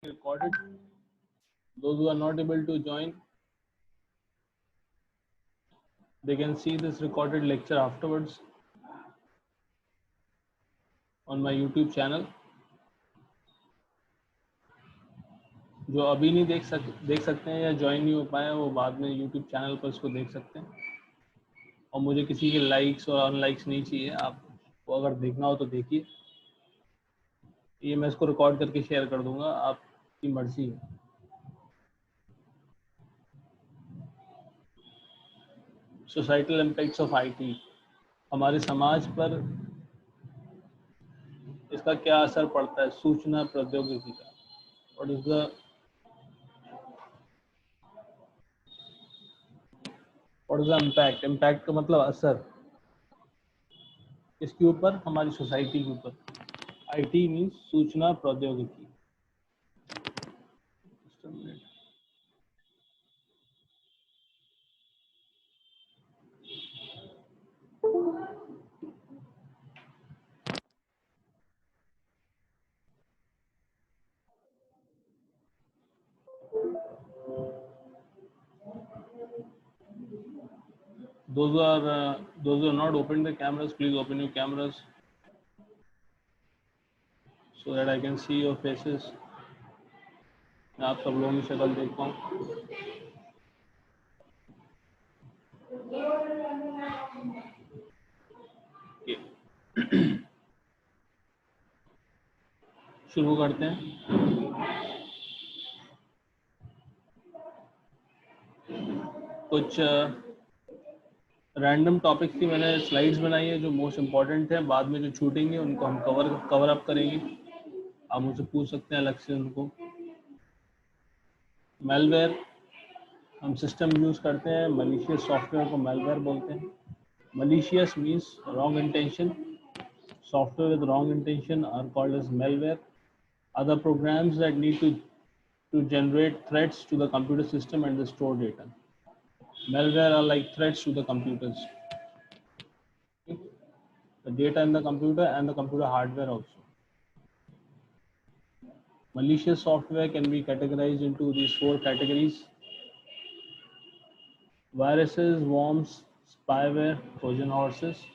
recorded. Those who are not able to join, they can see this recorded lecture afterwards on my YouTube channel. जो अभी नहीं देख सकते हैं या ज्वाइन नहीं हो पाए वो बाद में YouTube चैनल पर इसको देख सकते हैं। और मुझे किसी के लाइक्स और अनलाइक्स नहीं चाहिए, आपको अगर देखना हो तो देखिए। ये मैं इसको रिकॉर्ड करके शेयर कर दूंगा, आपकी मर्जी है। सोसाइटल इम्पैक्ट्स ऑफ आईटी, हमारे समाज पर इसका क्या असर पड़ता है सूचना प्रौद्योगिकी का। What is the impact? Impact का मतलब असर, इसके ऊपर, हमारी सोसाइटी के ऊपर। आईटी मीन्स सूचना प्रौद्योगिकी। Those who are not opened the cameras, please open your cameras so that I can see your faces. मैं आप सब लोगों की शक्ल देख पाऊँ। शुरू करते हैं। कुछ रैंडम टॉपिक्स की मैंने स्लाइड्स बनाई है जो मोस्ट इम्पॉर्टेंट है, बाद में जो छूटेंगे उनको हम कवर अप करेंगे। आप मुझसे पूछ सकते हैं अलग से उनको। मेलवेयर, हम सिस्टम यूज़ करते हैं, मलिशियस सॉफ्टवेयर को मेलवेयर बोलते हैं। Malicious means wrong intention, software with wrong intention are called as malware. Other programs that need to generate threats to the computer system and the store data. Malware are like threats to the computers. The data in the computer and the computer hardware also. Malicious software can be categorized into these 4 categories: viruses, worms, spyware, Trojan horses.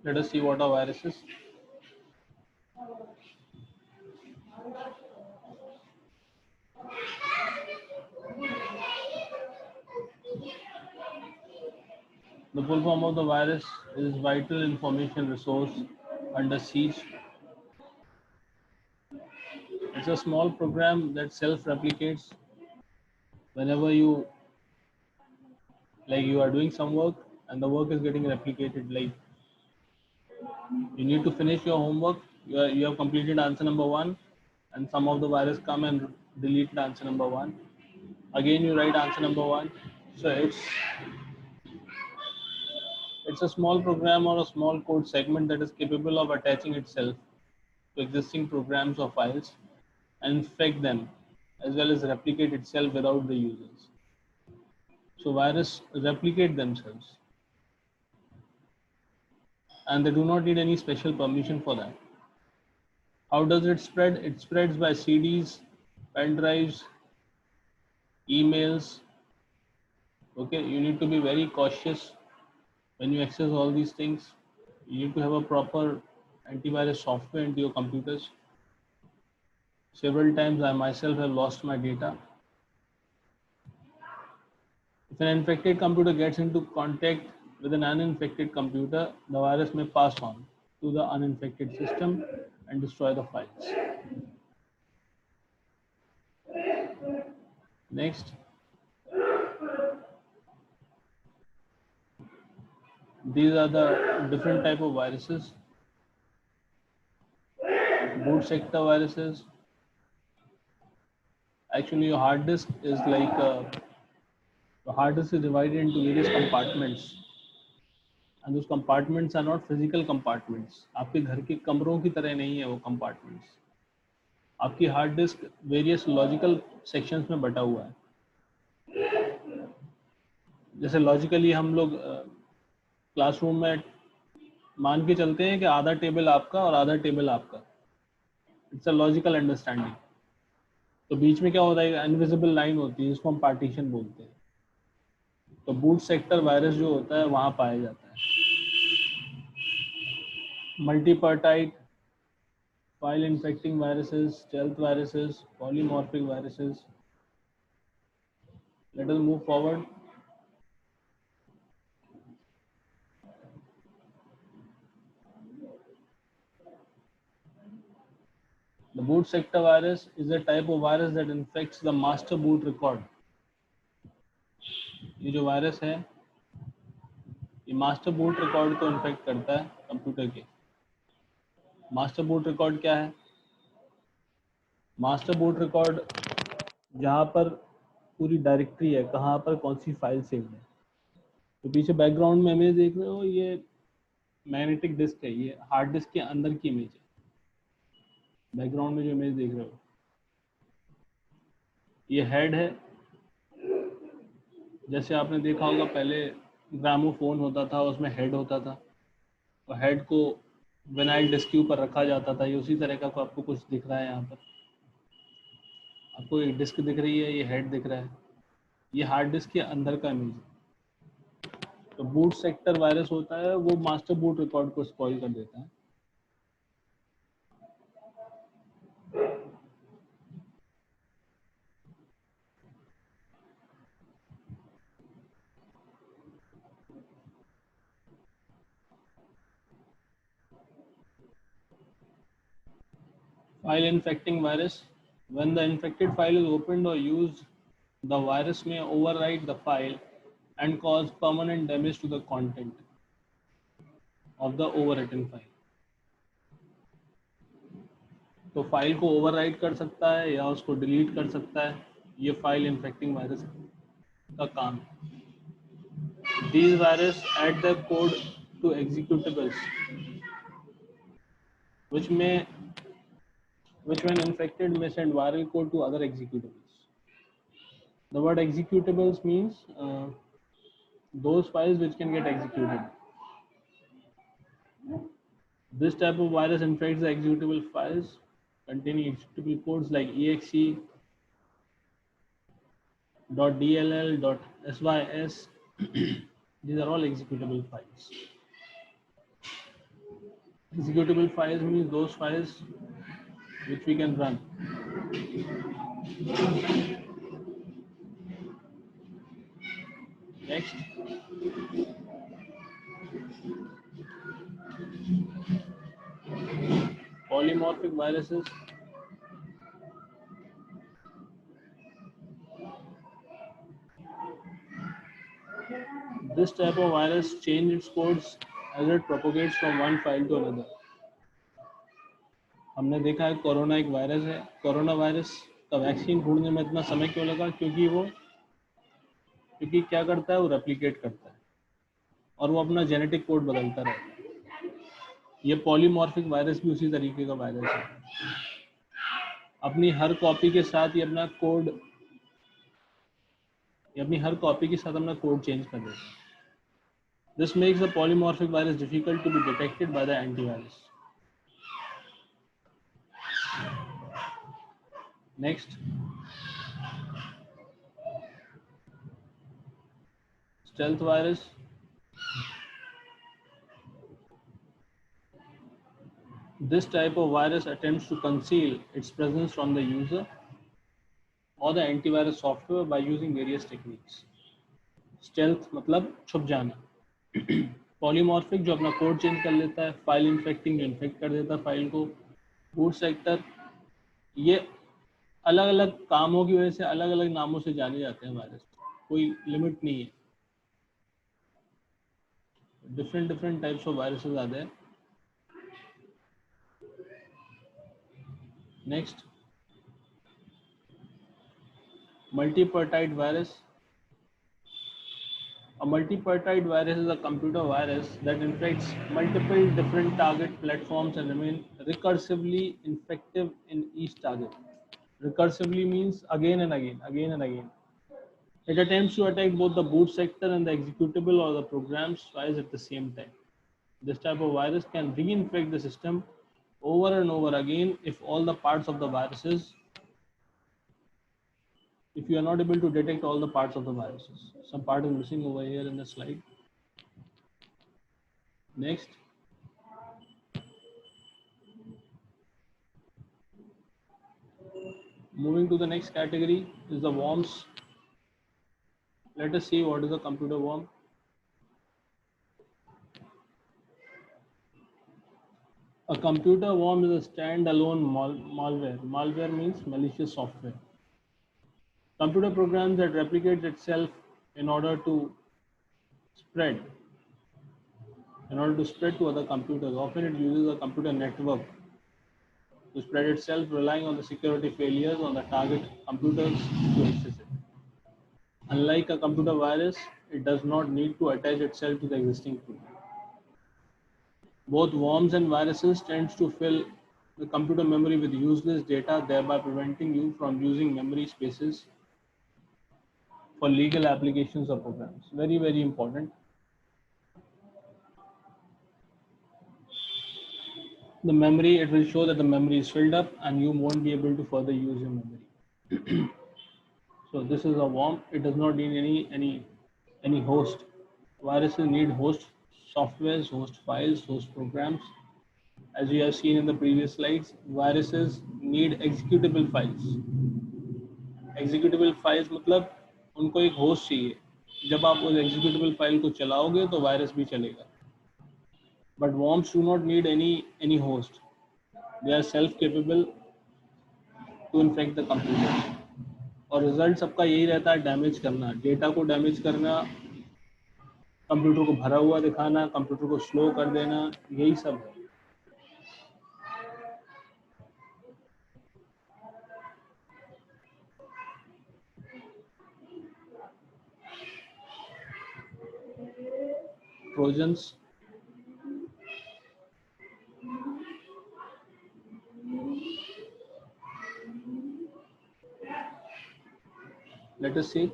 Let us see what are viruses. The full form of the virus is vital information resource under siege. It's a small program that self-replicates whenever you are doing some work and the work is getting replicated. Like you need to finish your homework, you have completed answer number 1, and some of the virus come and delete answer number 1. Again you write answer number 1. So it's a small program or a small code segment that is capable of attaching itself to existing programs or files and infect them, as well as replicate itself without the users. So viruses replicate themselves and they do not need any special permission for that. How does it spread? It spreads by CDs, pen drives, emails. Okay, you need to be very cautious when you access all these things. You need to have a proper antivirus software into your computers. Several times I myself have lost my data. If an infected computer gets into contact with an uninfected computer, the virus may pass on to the uninfected system and destroy the files. Next, these are the different type of viruses. Boot sector viruses. Actually, your hard disk is like the hard disk is divided into various compartments, and those compartments are not physical compartments. आपके घर के कमरों की तरह नहीं है वो compartments. आपकी hard disk various logical sections में बटा हुआ है। जैसे लॉजिकली हम लोग क्लासरूम में मान के चलते हैं कि आधा टेबल आपका और आधा टेबल आपका, इट्स अ लॉजिकल अंडरस्टैंडिंग। तो बीच में क्या होता है, इनविजिबल लाइन होती है जिसको हम पार्टीशन बोलते हैं। तो बूट सेक्टर वायरस जो होता है वहां पाया जाता है। मल्टीपर्टाइट file infecting viruses, stealth viruses, polymorphic viruses. Let us move forward. The boot sector virus is a type of virus that infects the master boot record. ये जो वायरस है ये मास्टर बूट रिकॉर्ड को इन्फेक्ट करता है computer के। Master boot record क्या है? मास्टर बूट रिकॉर्ड जहाँ पर पूरी डायरेक्टरी है, कहाँ पर कौन सी फाइल सेव है। तो पीछे बैकग्राउंड में इमेज देख रहे हो, ये मैग्नेटिक डिस्क है, ये हार्ड डिस्क के अंदर की इमेज है। बैकग्राउंड में जो इमेज देख रहे हो ये हेड है। जैसे आपने देखा होगा पहले ग्रामोफोन होता था, उसमें हेड होता था और हेड को विनाइल डिस्क के ऊपर रखा जाता था। ये उसी तरह का आपको कुछ दिख रहा है। यहाँ पर आपको एक डिस्क दिख रही है, ये हेड दिख रहा है, ये हार्ड डिस्क के अंदर का इमेज है। तो बूट सेक्टर वायरस होता है वो मास्टर बूट रिकॉर्ड को स्पॉइल कर देता है। File infecting virus. When the infected file is opened or used, the virus may overwrite the file and cause permanent damage to the content of the overwritten file. तो file को overwrite कर सकता है या उसको डिलीट कर सकता है, ये फाइल इन्फेक्टिंग वायरस का काम है। These virus add the code to executables, which when infected may send viral code to other executables. The word executables means those files which can get executed. This type of virus infects the executable files containing executable codes like exe, .dll, .sys. These are all executable files. Executable files means those files which we can run. Next, polymorphic viruses. This type of virus changes its codes as it propagates from one file to another. हमने देखा है corona एक virus है। Corona virus का vaccine ढूंढने में इतना समय क्यों लगा? क्योंकि क्या करता है, वो रेप्लिकेट करता है और वो अपना जेनेटिक कोड बदलता रहता है। ये पॉलीमॉर्फिक वायरस भी उसी तरीके का वायरस है। अपनी हर कॉपी के साथ ये अपना कोड चेंज कर देता है। This makes the polymorphic virus difficult to be detected by the antivirus. Next, stealth virus. This type of virus attempts to conceal its presence from the user or the antivirus software by using various techniques. Stealth मतलब छुप जाना। Polymorphic जो अपना code change कर लेता है, file infecting जो infect कर देता है फाइल को, बूट सेक्टर, ये अलग अलग कामों की वजह से अलग अलग नामों से जाने जाते हैं वायरस। कोई लिमिट नहीं है, different types of viruses are there. Next, multipartite virus. A multi-peptide virus is a computer virus that infects multiple different target platforms and remain recursively infective in each target. Recursively means again and again, again and again. It attempts to attack both the boot sector and the executable or the program's files at the same time. This type of virus can reinfect the system over and over again if all the parts of the viruses, if you are not able to detect all the parts of the viruses. Some part is missing over here in the slide. Next. Moving to the next category is the worms. Let us see what is a computer worm. A computer worm is a standalone malware. Malware means malicious software. Computer programs that replicate itself in order to spread, to other computers. Often it uses a computer network to spread itself, relying on the security failures on the target computers to access it. Unlike a computer virus, it does not need to attach itself to the existing program. Both worms and viruses tend to fill the computer memory with useless data, thereby preventing you from using memory spaces for legal applications or programs. Very, very important. The memory, it will show that the memory is filled up and you won't be able to further use your memory. So this is a worm. It does not need any host. Viruses need host softwares, host files, host programs. As we have seen in the previous slides, viruses need executable files. Executable files मतलब उनको एक host चाहिए. जब आप उस executable file को चलाओगे तो वायरस भी चलेगा. But worms do not need any host. They are self-capable to infect the computer. और रिजल्ट सबका यही रहता है, डैमेज करना, डेटा को डैमेज करना, कंप्यूटर को भरा हुआ दिखाना, कंप्यूटर को स्लो कर देना, यही सब है. Trojans. Let us see.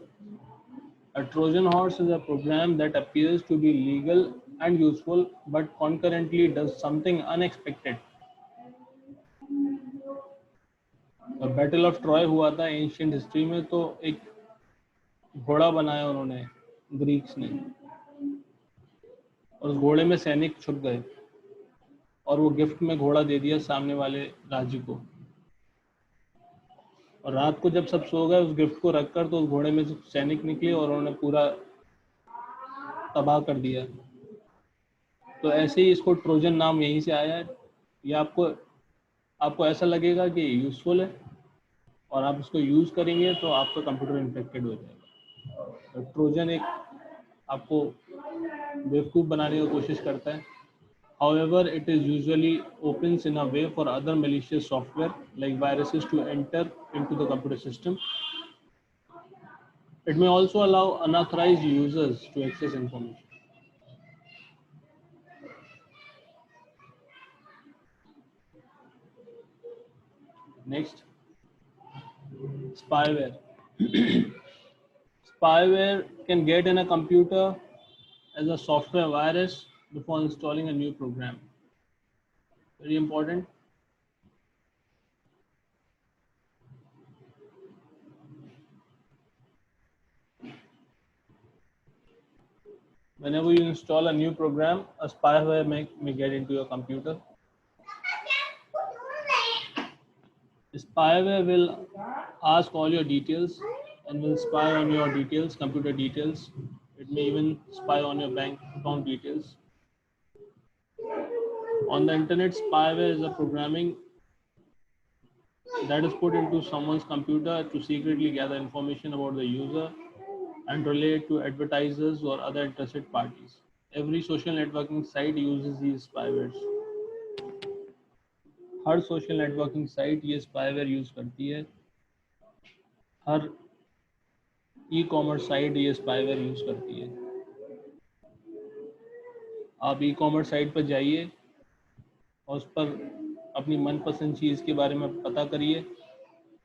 A Trojan horse is a program that appears to be legal and useful but concurrently does something unexpected. The Battle of Troy हुआ था एंशिएंट हिस्ट्री में, तो एक घोड़ा बनाया उन्होंने ग्रीक्स ने, और उस घोड़े में सैनिक छुप गए और वो गिफ्ट में घोड़ा दे दिया सामने वाले राज्य को. और रात को जब सब सो गए उस गिफ्ट को रखकर, तो उस घोड़े में से सैनिक निकले और उन्होंने पूरा तबाह कर दिया. तो ऐसे ही इसको ट्रोजन नाम यहीं से आया है. ये आपको ऐसा लगेगा कि यूजफुल है और आप इसको यूज करेंगे तो आपका कंप्यूटर इन्फेक्टेड हो जाएगा. तो ट्रोजन एक आपको बेवकूफ़ बनाने की कोशिश करता है. However, it is usually opens in a way for other malicious software like viruses to enter into the computer system. It may also allow unauthorized users to access information. Next, spyware. Spyware can get in a computer as a software virus before installing a new program. Very important. Whenever you install a new program, a spyware may get into your computer. Spyware will ask all your details and will spy on your details, computer details. It may even spy on your bank account details. On the internet, spyware is a programming that is put into someone's computer to secretly gather information about the user and relay it to advertisers or other interested parties. Every social networking site uses these spywares. Her social networking site ये spyware use करती है. हर e commerce site ये spyware use करती है. आप e commerce site पर जाइए और उस पर अपनी मनपसंद चीज़ के बारे में पता करिए।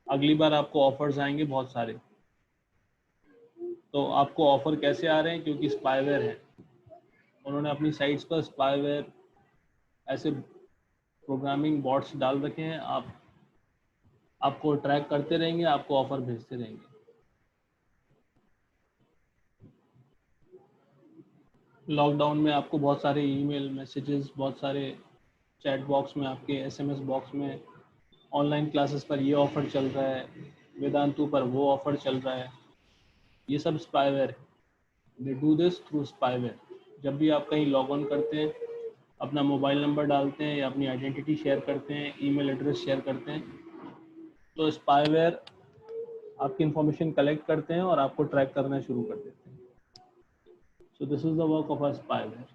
अगली बार आपको ऑफर्स आएंगे बहुत सारे। तो आपको ऑफर कैसे आ रहे हैं? क्योंकि स्पाईवेयर है, उन्होंने अपनी साइट्स पर स्पाईवेयर ऐसे प्रोग्रामिंग बॉट्स डाल रखे हैं, आपको ट्रैक करते रहेंगे, आपको ऑफर भेजते रहेंगे। लॉकडाउन में आपको बहुत सारे ईमेल मैसेजेस, बहुत सारे चैट बॉक्स में, आपके एसएमएस बॉक्स में ऑनलाइन क्लासेस पर ये ऑफ़र चल रहा है, वेदांतु पर वो ऑफ़र चल रहा है, ये सब स्पाईवेयर है। दे डू दिस थ्रू स्पाईवेयर। जब भी आप कहीं लॉग ऑन करते हैं, अपना मोबाइल नंबर डालते हैं या अपनी आइडेंटिटी शेयर करते हैं, ईमेल एड्रेस शेयर करते हैं, तो स्पाईवेयर आपकी इंफॉर्मेशन कलेक्ट करते हैं और आपको ट्रैक करना शुरू कर देते हैं। So this is the work of a spyware.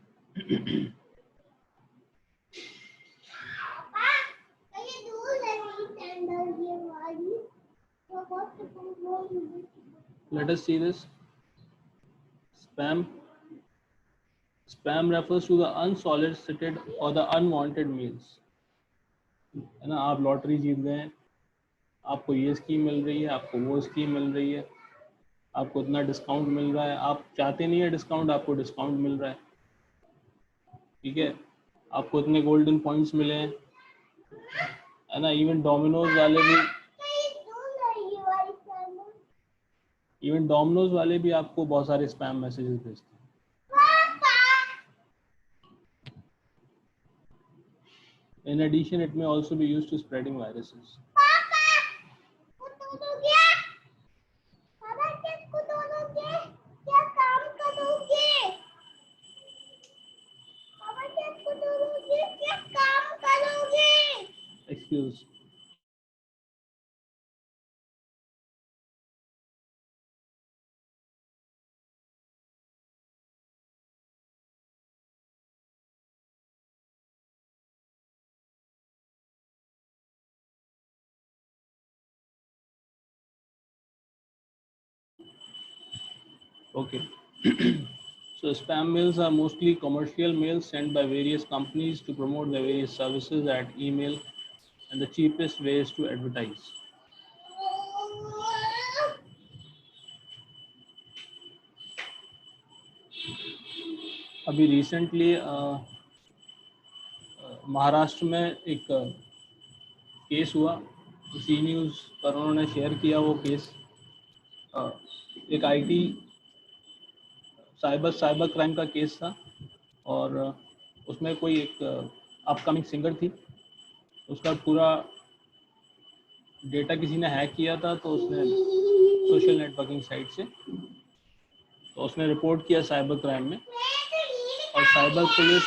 Let us see this. Spam refers to the unsolicited or the unwanted mails. है ना, आप लॉटरी जीत गए हैं, आपको ये स्कीम मिल रही है, आपको वो स्कीम मिल रही है, आपको इतना डिस्काउंट मिल रहा है, आप चाहते नहीं है डिस्काउंट, आपको डिस्काउंट मिल रहा है, ठीक है, आपको इतने गोल्डन पॉइंट्स मिले हैं, है ना। इवन डोमिनोज वाले भी आपको बहुत सारे स्पैम मैसेजेस भेजते हैं। In addition, it may also be used to spreading viruses. Excuse. Okay. So spam mails are mostly commercial mails sent by various companies to promote their various services at email and the cheapest ways to advertise. अभी recently Maharashtra में एक case हुआ, सी news पर उन्होंने share किया वो case. एक IT cyber crime का केस था और उसमें कोई एक अपकमिंग सिंगर थी, उसका पूरा डेटा किसी ने हैक किया था, तो उसने सोशल नेटवर्किंग साइट से, तो उसने रिपोर्ट किया साइबर क्राइम में और साइबर पुलिस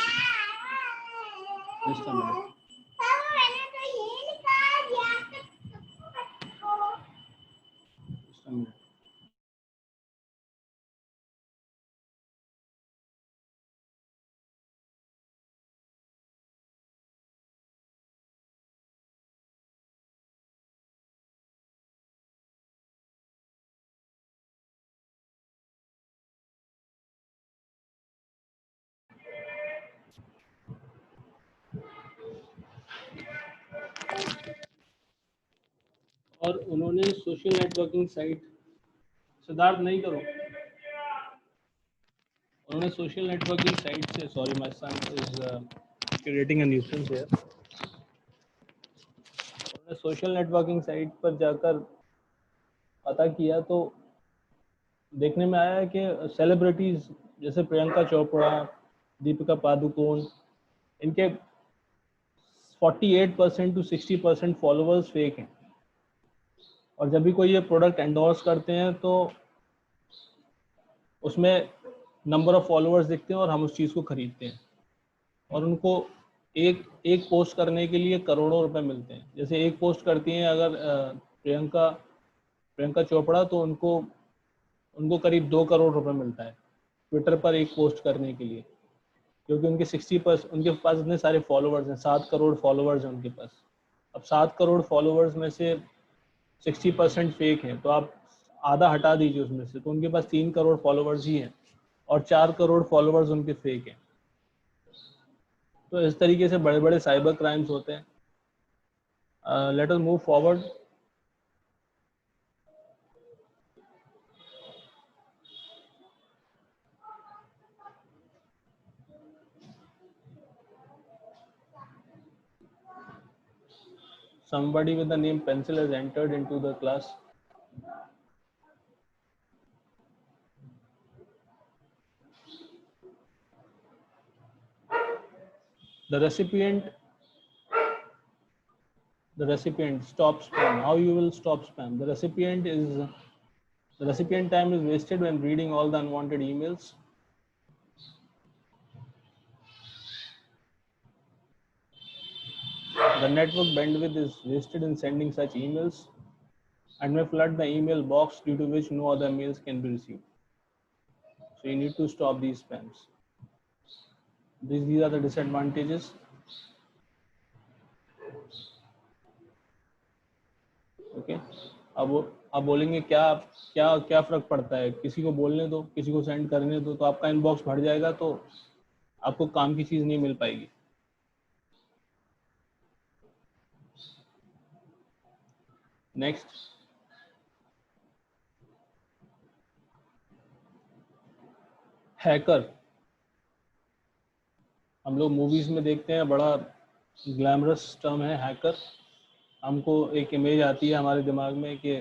और उन्होंने सोशल नेटवर्किंग साइट, सिद्धार्थ नहीं करो, उन्होंने सोशल नेटवर्किंग साइट से, sorry my son is creating a nuisance here, उन्होंने सोशल नेटवर्किंग साइट पर जाकर पता किया तो देखने में आया कि सेलिब्रिटीज जैसे प्रियंका चोपड़ा, दीपिका पादुकोण, इनके 48% to 60% फॉलोअर्स फेक हैं। और जब भी कोई ये प्रोडक्ट एंडोर्स करते हैं तो उसमें नंबर ऑफ फॉलोअर्स दिखते हैं और हम उस चीज़ को खरीदते हैं और उनको एक पोस्ट करने के लिए करोड़ों रुपए मिलते हैं। जैसे एक पोस्ट करती हैं अगर प्रियंका चोपड़ा, तो उनको करीब 2 करोड़ रुपए मिलता है ट्विटर पर एक पोस्ट करने के लिए, क्योंकि उनके 60% उनके पास इतने सारे फॉलोअर्स हैं, 7 करोड़ फॉलोअर्स हैं उनके पास। अब 7 करोड़ फॉलोअर्स में से 60% फेक हैं, तो आप आधा हटा दीजिए उसमें से, तो उनके पास 3 करोड़ फॉलोअर्स ही हैं और 4 करोड़ फॉलोअर्स उनके फेक हैं। तो इस तरीके से बड़े बड़े साइबर क्राइम्स होते हैं. Let us move forward. Somebody with the name Pencil has entered into the class. The recipient stops spam. How you will stop spam? The recipient time is wasted when reading all the unwanted emails. The network bandwidth is wasted in sending such emails and may flood the email box, due to which no other mails can be received. So you need to stop these spams. These are the disadvantages. Okay. अब आप बोलेंगे क्या क्या क्या फर्क पड़ता है, किसी को बोलने दो, किसी को सेंड करने दो, तो आपका इनबॉक्स भर जाएगा, तो आपको काम की चीज नहीं मिल पाएगी. नेक्स्ट. हैकर. हम लोग मूवीज में देखते हैं, बड़ा ग्लैमरस टर्म है हैकर. हमको एक इमेज आती है हमारे दिमाग में कि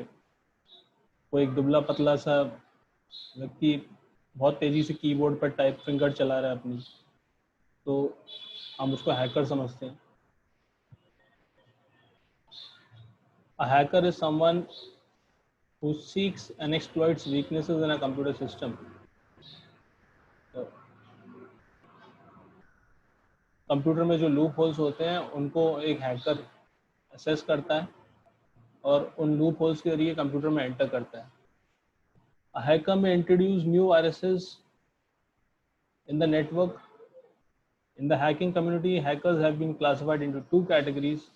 वो एक दुबला पतला सा व्यक्ति बहुत तेजी से कीबोर्ड पर टाइप फिंगर चला रहा है अपनी, तो हम उसको हैकर समझते हैं. A hacker is someone who seeks and exploits weaknesses in a computer system. Computer में जो लूप होल्स होते हैं उनको एक हैकर असेस करता है और उन लूप होल्स के जरिए कंप्यूटर में एंटर करता है. A hacker may introduce new viruses in the network. In the hacking community, hackers have been classified into two categories: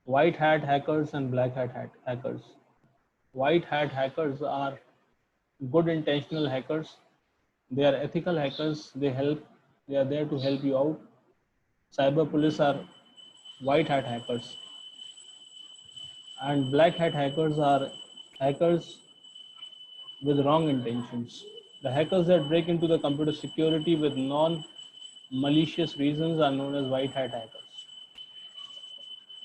white hat hackers and black hat hackers. White hat hackers are good intentional hackers. They are ethical hackers. They are there to help you out. Cyber police are white hat hackers. And black hat hackers are hackers with wrong intentions. The hackers that break into the computer security with non-malicious reasons are known as white hat hackers.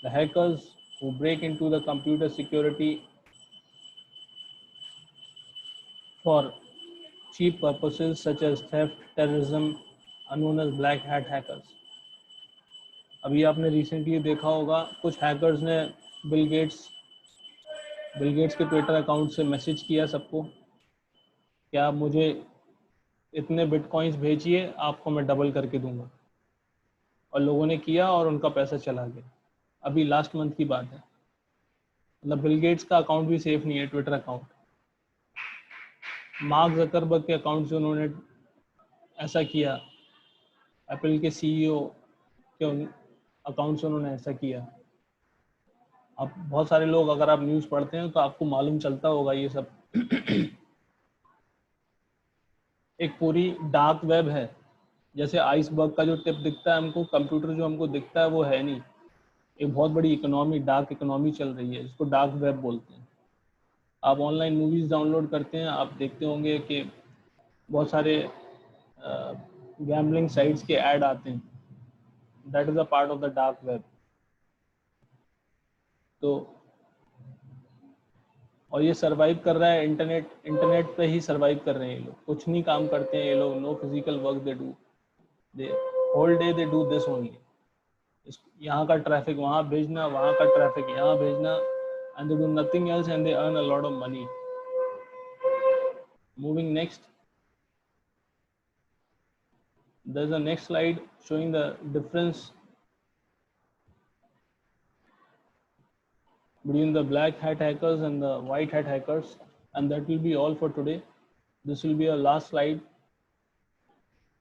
The hackers who break into the computer security for cheap purposes such as theft, terrorism are known as black hat hackers. अभी आपने recently देखा होगा कुछ hackers ने Bill Gates के Twitter account से message किया सबको कि आप मुझे इतने बिटकॉइंस भेजिए, आपको मैं डबल करके दूंगा, और लोगों ने किया और उनका पैसा चला गया. अभी लास्ट मंथ की बात है. मतलब बिल गेट्स का अकाउंट भी सेफ नहीं है, ट्विटर अकाउंट. मार्क जकरबर्ग के अकाउंट से उन्होंने ऐसा किया, एप्पल के सीईओ के अकाउंट से उन्होंने ऐसा किया. अब बहुत सारे लोग, अगर आप न्यूज़ पढ़ते हैं तो आपको मालूम चलता होगा ये सब. एक पूरी डार्क वेब है. जैसे आइसबर्ग का जो टिप दिखता है हमको, कंप्यूटर जो हमको दिखता है वो है नहीं. एक बहुत बड़ी इकोनॉमी, डार्क इकोनॉमी चल रही है, जिसको डार्क वेब बोलते हैं. आप ऑनलाइन मूवीज़ डाउनलोड करते हैं, आप देखते होंगे कि बहुत सारे गैम्बलिंग साइट्स के ऐड आते हैं. That is a part of the dark web. तो और ये सरवाइव कर रहा है इंटरनेट पे ही सरवाइव कर रहे हैं ये लोग. कुछ नहीं काम करते हैं ये लोग. No physical work they do. They whole day they do this only. यहाँ का ट्रैफिक वहाँ भेजना, वहाँ का ट्रैफिक यहाँ भेजना, and they do nothing else and they earn a lot of money. Moving next. There's a next slide showing the difference between the black hat hackers and the white hat hackers, and that will be all for today. This will be our last slide.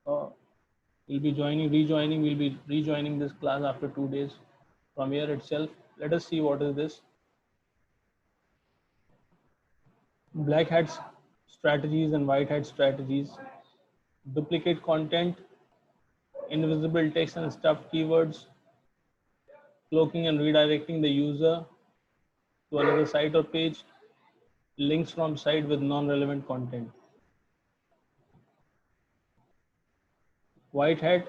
We'll be rejoining this class after 2 days from here itself. Let us see what is this. Black hat strategies and white hat strategies. Duplicate content invisible text and stuffed keywords, cloaking and redirecting the user to another site or page, links from site with non-relevant content. White hat,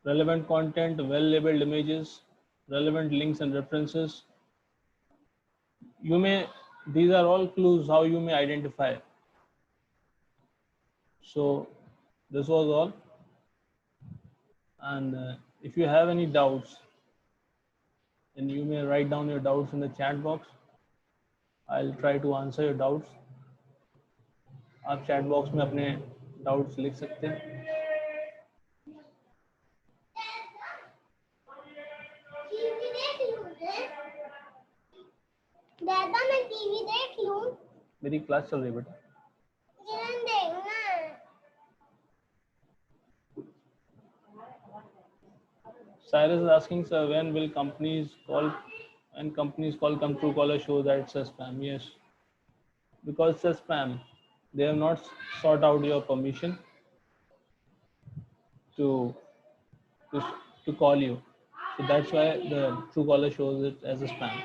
relevant content, well-labeled images, relevant links and references. These are all clues how you may identify. So this was all. And if you have any doubts, then you may write down your doubts in the chat box. I'll try to answer your doubts. आप chat box में अपने doubts लिख सकते हैं. दादा मैं TV देख लूं. मेरी क्लास चल रही है बेटा. Cyrus is asking, sir, when will companies call come Truecaller show that it's a spam? Yes, because it's a spam. They have not sought out your permission to call you. So that's why the Truecaller shows it as a spam.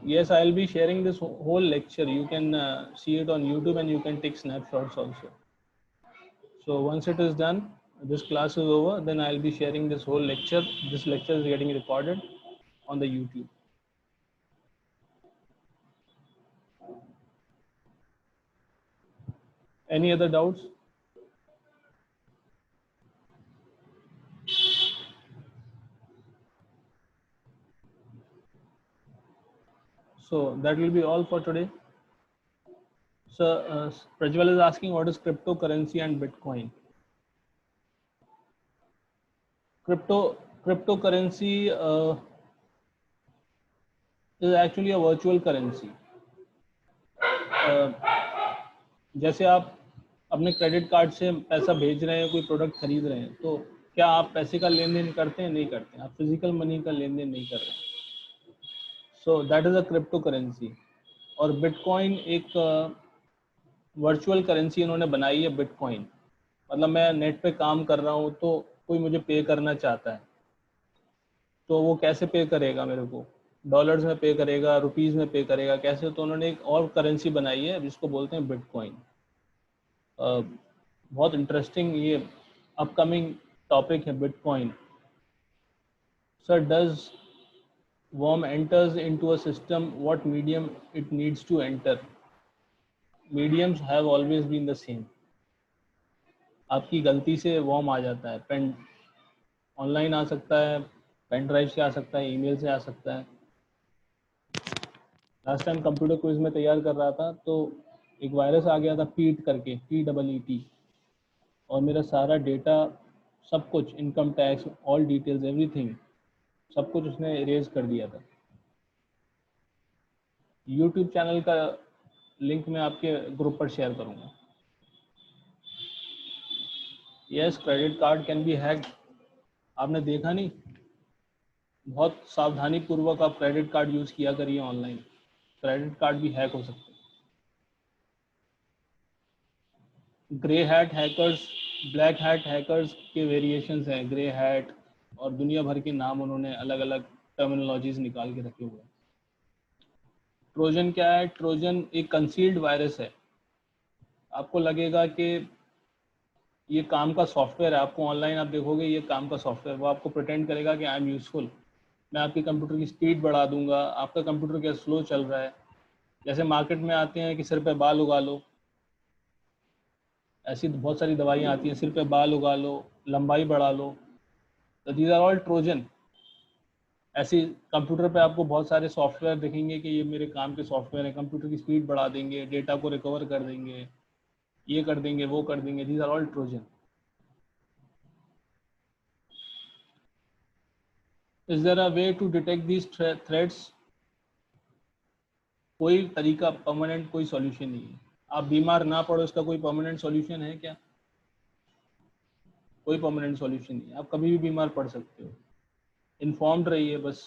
Yes, I'll be sharing this whole lecture. You can see it on YouTube and you can take snapshots also. So once it is done, this class is over, then I'll be sharing this whole lecture. This lecture is getting recorded on the YouTube. Any other doubts? So that will be all for today. So Prajwal is asking, what is cryptocurrency and Bitcoin? Cryptocurrency is actually a virtual currency. जैसे आप अपने credit card से पैसा भेज रहे हैं, कोई product खरीद रहे हैं, तो क्या आप पैसे का लेन देन करते हैं? नहीं करते हैं. आप फिजिकल मनी का लेन देन नहीं कर रहे हैं. So that is a crypto currency. और बिटकॉइन एक वर्चुअल करेंसी इन्होंने बनाई है. बिटकॉइन मतलब मैं नेट पे काम कर रहा हूँ तो कोई मुझे पे करना चाहता है, तो वो कैसे पे करेगा? मेरे को डॉलर्स में पे करेगा, रुपीस में पे करेगा, कैसे? तो उन्होंने एक और करेंसी बनाई है जिसको बोलते हैं बिटकॉइन. बहुत इंटरेस्टिंग ये अपकमिंग टॉपिक है bitcoin. Sir, does worm enters into a system, what medium it needs to enter? Mediums have always been the same. आपकी गलती से worm आ जाता है. पेन ऑनलाइन आ सकता है, पेन ड्राइव से आ सकता है, ईमेल से आ सकता है. लास्ट टाइम कंप्यूटर क्विज में तैयार कर रहा था तो एक वायरस आ गया था पीट करके, PEET, और मेरा सारा डेटा, सब कुछ, income tax, all details, everything, सब कुछ उसने इरेज कर दिया था. यूट्यूब चैनल का लिंक मैं आपके ग्रुप पर शेयर करूंगा. Yes, credit card can be hacked. आपने देखा नहीं? बहुत सावधानी पूर्वक आप क्रेडिट कार्ड यूज किया करिए ऑनलाइन. क्रेडिट कार्ड भी हैक हो सकते हैं. Grey hat hackers, black hat hackers के वेरिएशंस हैं. ग्रे हैट और दुनिया भर के नाम उन्होंने अलग अलग टर्मिनोलॉजीज निकाल के रखे हुए हैं. ट्रोजन क्या है? ट्रोजन एक कंसील्ड वायरस है. आपको लगेगा कि ये काम का सॉफ्टवेयर है. आपको ऑनलाइन आप देखोगे ये काम का सॉफ्टवेयर, वो आपको प्रिटेंड करेगा कि आई एम यूजफुल, मैं आपके कंप्यूटर की स्पीड बढ़ा दूंगा, आपका कंप्यूटर क्या स्लो चल रहा है. जैसे मार्केट में आते हैं कि सिर पे बाल उगा लो, ऐसी बहुत सारी दवाइयाँ आती हैं, सिर पे बाल उगा लो, लंबाई बढ़ा लो. तो दीज आर ऑल ट्रोजन. ऐसे कंप्यूटर पे आपको बहुत सारे सॉफ्टवेयर दिखेंगे कि ये मेरे काम के सॉफ्टवेयर है, कंप्यूटर की स्पीड बढ़ा देंगे, डेटा को रिकवर कर देंगे, ये कर देंगे, वो कर देंगे. These are all Trojan. Is there a way to detect these threads? कोई तरीका, परमानेंट कोई सॉल्यूशन नहीं है. आप बीमार ना पड़ो, इसका कोई परमानेंट सॉल्यूशन है क्या? कोई परमानेंट सॉल्यूशन नहीं है. आप कभी भी बीमार पड़ सकते हो. इन्फॉर्म्ड रहिए बस.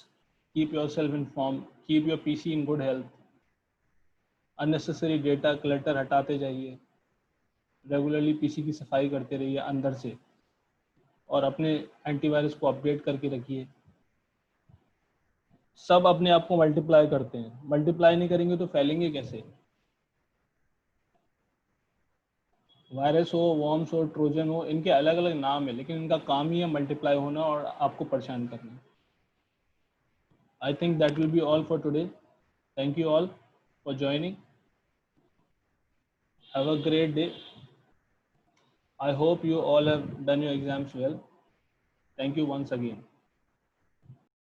Keep your self inform, keep your PC in good health. Unnecessary data clutter हटाते जाइए, रेगुलरली पीसी की सफाई करते रहिए अंदर से, और अपने एंटीवायरस को अपडेट करके रखिए। सब अपने आप को मल्टीप्लाई करते हैं, मल्टीप्लाई नहीं करेंगे तो फैलेंगे कैसे? वायरस हो, वॉर्म्स हो, ट्रोजन हो, इनके अलग अलग नाम है, लेकिन इनका काम ही है मल्टीप्लाई होना और आपको परेशान करना। I think that will be all for today. Thank you all for joining. Have a great day. I hope you all have done your exams well. Thank you once again.